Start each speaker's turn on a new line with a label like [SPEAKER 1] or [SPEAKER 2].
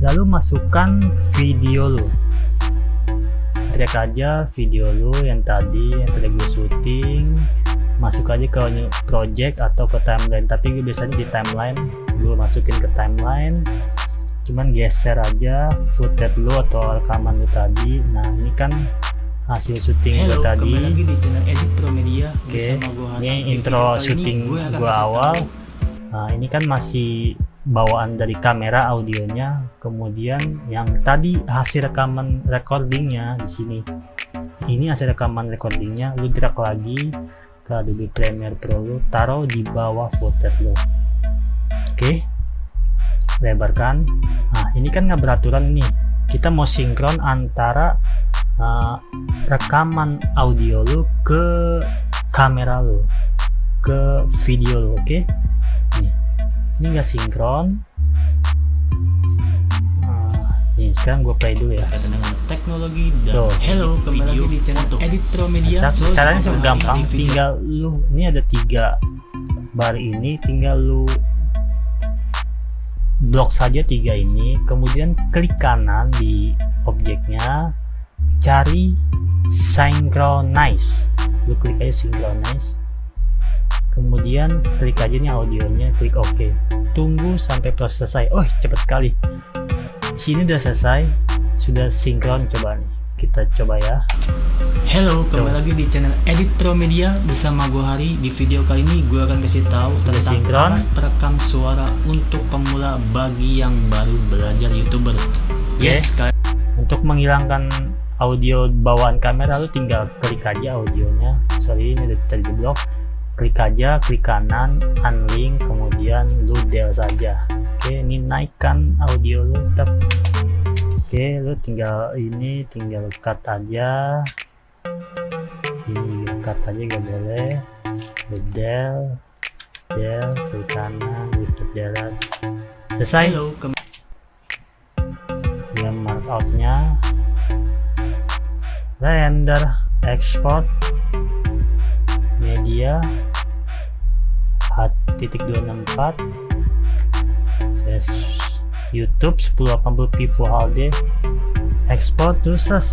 [SPEAKER 1] lalu masukkan video lu, drag aja video lu yang tadi gue syuting, masuk aja ke new project atau ke timeline, tapi gue biasanya di timeline, gue masukin ke timeline, cuman geser aja footage lu atau rekaman lu tadi. Nah ini kan hasil syuting gue tadi.
[SPEAKER 2] Kembali lagi di channel Edit Pro Media.
[SPEAKER 1] Ini intro syuting gue awal. Nah ini kan masih bawaan dari kamera audionya, kemudian yang tadi hasil rekaman recordingnya di sini. Ini hasil rekaman recordingnya, lu drag lagi ke Adobe Premiere Pro, lu taruh di bawah footage lu. Oke, lebarkan. Nah ini kan nggak beraturan nih, kita mau sinkron antara rekaman audio lu ke kamera lu, ke video lu. Oke, nih ini nggak sinkron. Nih sekarang gue play dulu ya.
[SPEAKER 2] Dengan teknologi dan hello, kembali lagi di channel Edit Pro Media.
[SPEAKER 1] Caranya sangat gampang, tinggal lu, ini ada 3 bar ini, tinggal lu blok saja 3 ini, kemudian klik kanan di objeknya, cari synchronize, lu klik aja synchronize, kemudian klik aja nih audionya, klik OK, tunggu sampai proses selesai. Oh cepet sekali, sini udah selesai, sudah sinkron. Coba nih kita coba ya.
[SPEAKER 2] Halo, kembali lagi di channel Edit Pro Media bersama gue Hari. Di video kali ini gue akan kasih tahu tentang alat perekam suara untuk pemula bagi yang baru belajar YouTuber. Yes,
[SPEAKER 1] untuk menghilangkan audio bawaan kamera, lu tinggal klik aja audionya. Sorry, ini udah tadi di blok. Klik aja, klik kanan, unlink, kemudian lu del saja. Oke, ini naikkan audio lu, tetap. Oke, lu tinggal ini, tinggal cut aja. Ini cut aja, gak boleh. Del, klik kanan, gitu delat. Selesai. Ya, markoutnya. Render, export, media, 4.264. YouTube 1080p Full HD, ekspor terus selesai.